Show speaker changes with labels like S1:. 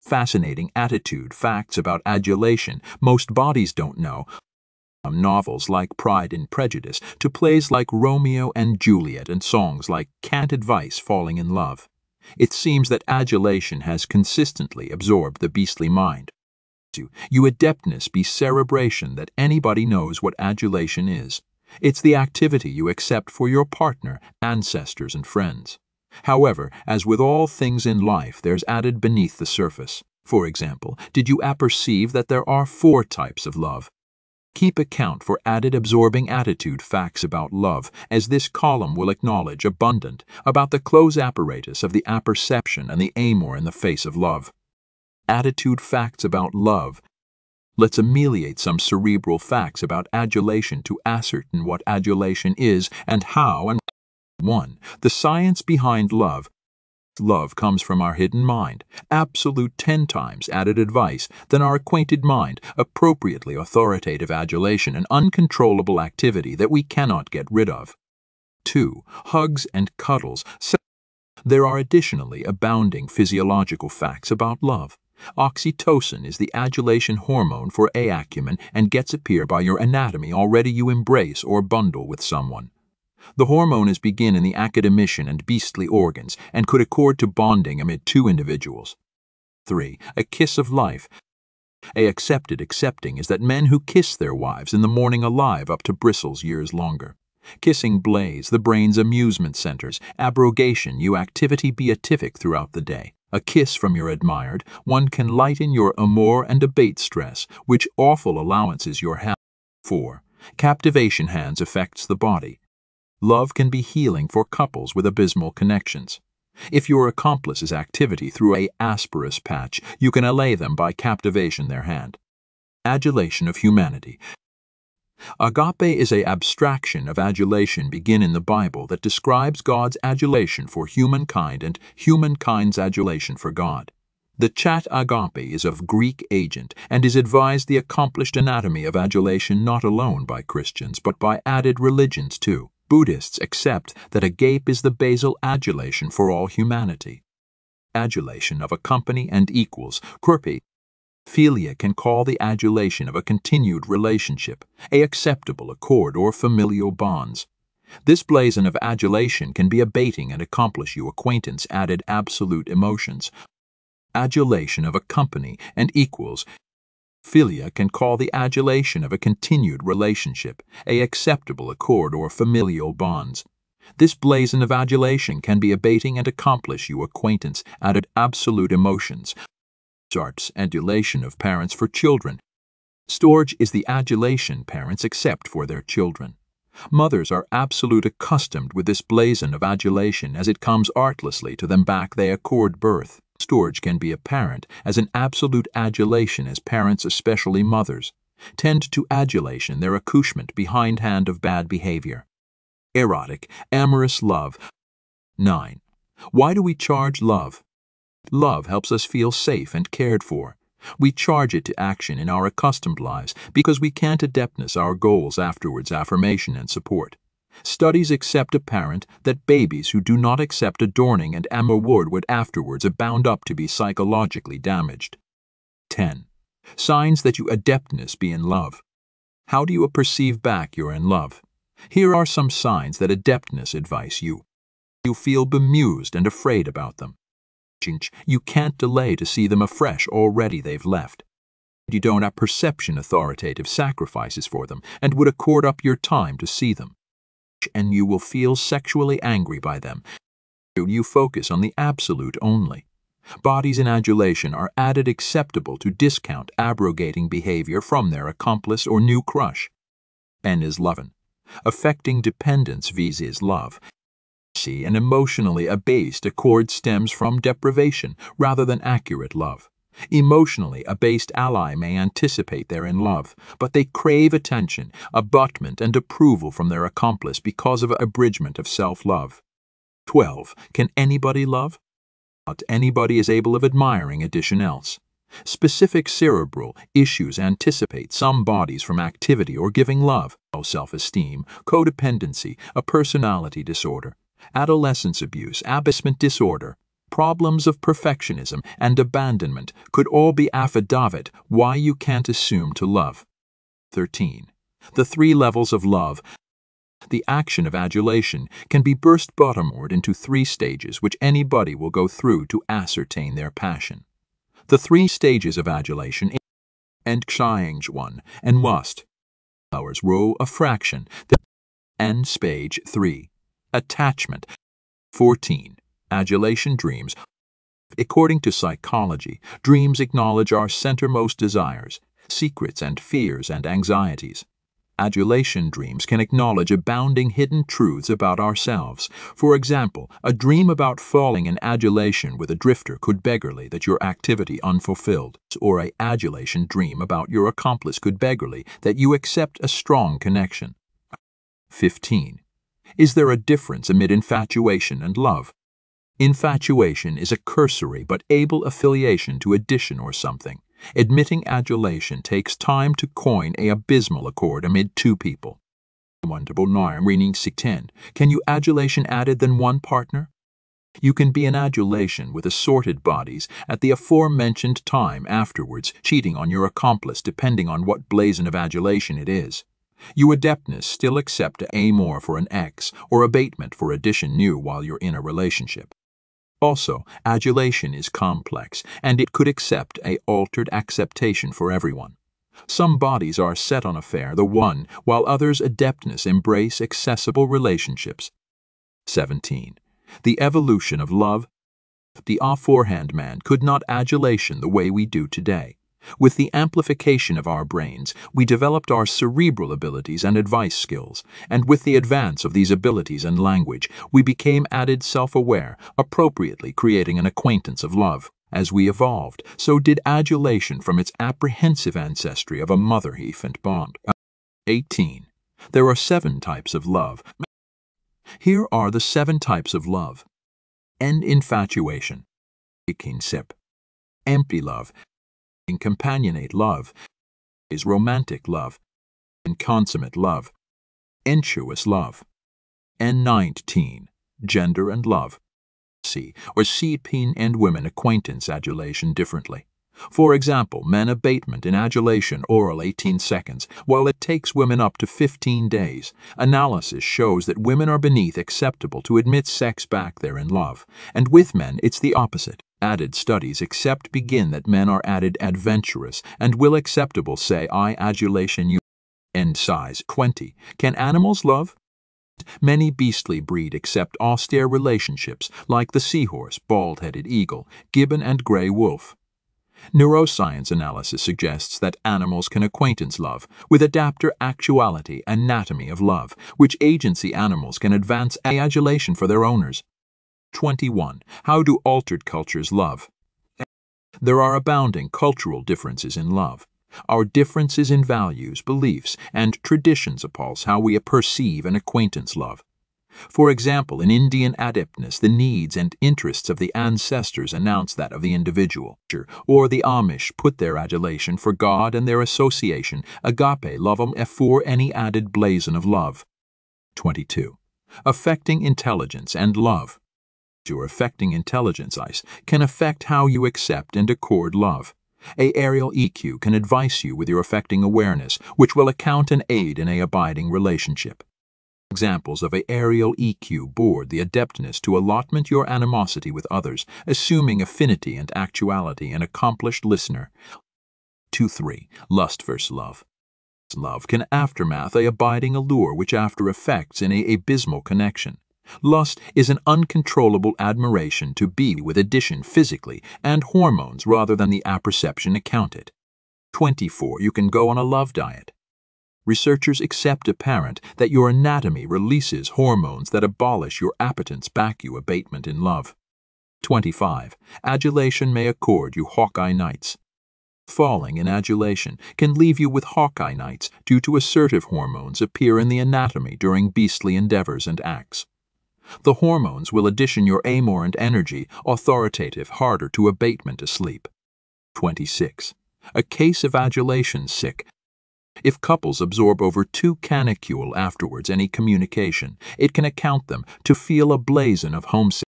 S1: Fascinating attitude facts about adulation most bodies don't know. From novels like Pride and Prejudice to plays like Romeo and Juliet and songs like Can't Advice Falling in Love. It seems that adulation has consistently absorbed the beastly mind. You adeptness be cerebration that anybody knows what adulation is. It's the activity you accept for your partner, ancestors, and friends. However, as with all things in life, there's added beneath the surface. For example, did you apperceive that there are 4 types of love? Keep account for added absorbing attitude facts about love, as this column will acknowledge abundant about the close apparatus of the apperception and the amor in the face of love. Attitude facts about love. Let's ameliorate some cerebral facts about adulation to ascertain what adulation is and how. And 1. The science behind love. Love comes from our hidden mind, absolute 10 times added advice than our acquainted mind, appropriately authoritative adulation, an uncontrollable activity that we cannot get rid of. 2. Hugs and cuddles. There are additionally abounding physiological facts about love. Oxytocin is the adulation hormone for acumen and gets appear by your anatomy already you embrace or bundle with someone. The hormone is begin in the academician and beastly organs and could accord to bonding amid 2 individuals. 3. A kiss of life. Accepting is that men who kiss their wives in the morning alive up to bristles years longer. Kissing blaze the brain's amusement centers, abrogation you activity beatific throughout the day. A kiss from your admired one can lighten your amour and abate stress, which awful allowances your have. 4. Captivation hands affects the body. Love can be healing for couples with abysmal connections. If your accomplice is activity through a asperous patch, you can allay them by captivation their hand. Adulation of humanity. Agape is a abstraction of adulation begin in the Bible that describes God's adulation for humankind and humankind's adulation for God. The chat agape is of Greek agent and is advised the accomplished anatomy of adulation not alone by Christians but by added religions too. Buddhists accept that agape is the basal adulation for all humanity. Adulation of a company and equals. Quirpy. Philia can call the adulation of a continued relationship, a acceptable accord or familial bonds. This blazon of adulation can be abating and accomplish you acquaintance added absolute emotions. Adulation of a company and equals. Philia can call the adulation of a continued relationship, a acceptable accord or familial bonds. This blazon of adulation can be abating and accomplish you acquaintance added absolute emotions. Arts adulation of parents for children. Storage is the adulation parents accept for their children. Mothers are absolute accustomed with this blazon of adulation as it comes artlessly to them back they accord birth. Storage can be apparent as an absolute adulation as parents, especially mothers, tend to adulation their accouchement behindhand of bad behavior. Erotic, amorous love. 9. Why do we charge love? Love helps us feel safe and cared for. We charge it to action in our accustomed lives because we can't adeptness our goals afterwards affirmation and support. Studies accept apparent that babies who do not accept adorning and amorward would afterwards abound up to be psychologically damaged. 10. Signs that you adeptness be in love. How do you perceive back you're in love? Here are some signs that adeptness advise you. You feel bemused and afraid about them. You can't delay to see them afresh already they've left. You don't have perception authoritative sacrifices for them and would accord up your time to see them. And you will feel sexually angry by them. You focus on the absolute only. Bodies in adulation are added acceptable to discount abrogating behavior from their accomplice or new crush. N is lovin'. Affecting dependence vis love. And emotionally abased accord stems from deprivation rather than accurate love. Emotionally abased ally may anticipate they're in love, but they crave attention, abutment, and approval from their accomplice because of abridgment of self-love. 12. Can anybody love? Not anybody is able of admiring addition else. Specific cerebral issues anticipate some bodies from activity or giving love, low self-esteem, codependency, a personality disorder, adolescence abuse, abasement disorder, problems of perfectionism and abandonment could all be affidavit why you can't assume to love. 13. The 3 levels of love. The action of adulation can be burst bottomward into 3 stages which anybody will go through to ascertain their passion. The 3 stages of adulation and change 1 and must hours row a fraction and stage 3 attachment. 14. Adulation dreams. According to psychology, dreams acknowledge our centermost desires, secrets and fears and anxieties. Adulation dreams can acknowledge abounding hidden truths about ourselves. For example, a dream about falling in adulation with a drifter could beggarly that your activity unfulfilled, or a adulation dream about your accomplice could beggarly that you accept a strong connection. 15. Is there a difference amid infatuation and love? Infatuation is a cursory but able affiliation to addition or something. Admitting adulation takes time to coin a abysmal accord amid 2 people. 1 reading 10. Can you adulation added than 1 partner? You can be in adulation with assorted bodies at the aforementioned time afterwards, cheating on your accomplice depending on what blazon of adulation it is. You adeptness still accept a more for an X or abatement for addition new while you're in a relationship. Also, adulation is complex, and it could accept a altered acceptation for everyone. Some bodies are set on affair the one, while others adeptness embrace accessible relationships. 17. The evolution of love. The aforehand man could not adulation the way we do today. With the amplification of our brains, we developed our cerebral abilities and advice skills, and with the advance of these abilities and language, we became added self-aware, appropriately creating an acquaintance of love. As we evolved, so did adulation from its apprehensive ancestry of a mother-infant bond. 18. There are 7 types of love. Here are the 7 types of love. End infatuation. Empty love. Incompanionate love is romantic love, inconsummate love, sensuous love. N19. Gender and love. See men and women acquaintance adulation differently. For example, men abatement in adulation oral 18 seconds, while it takes women up to 15 days. Analysis shows that women are beneath acceptable to admit sex back there in love, and with men it's the opposite. Added studies accept begin that men are added adventurous and will acceptable say I adulation you. End size 20. Can animals love? Many beastly breed accept austere relationships like the seahorse, bald-headed eagle, gibbon and gray wolf. Neuroscience analysis suggests that animals can acquaintance love with adapter actuality anatomy of love, which agency animals can advance adulation for their owners. 21. How do altered cultures love? There are abounding cultural differences in love. Our differences in values, beliefs, and traditions appalls how we perceive and acquaintance love. For example, in Indian adeptness, the needs and interests of the ancestors announce that of the individual, or the Amish put their adulation for God and their association, agape lovem for any added blazon of love. 22. Affecting intelligence and love. Your affecting intelligence can affect how you accept and accord love. A aerial EQ can advise you with your affecting awareness, which will account and aid in a abiding relationship. Examples of a aerial EQ board the adeptness to allotment your animosity with others, assuming affinity and actuality an accomplished listener. 2-3. Lust versus love. Love can aftermath a abiding allure which after effects in a abysmal connection. Lust is an uncontrollable admiration to be with addition physically and hormones rather than the apperception accounted. 24. You can go on a love diet. Researchers accept apparent that your anatomy releases hormones that abolish your appetence back you abatement in love. 25. Adulation may accord you Hawkeye nights. Falling in adulation can leave you with Hawkeye nights due to assertive hormones appear in the anatomy during beastly endeavors and acts. The hormones will addition your amor and energy, authoritative, harder to abatement asleep. 26. A case of adulation sick. If couples absorb over 2 canicule afterwards any communication, it can account them to feel a blazon of homesick.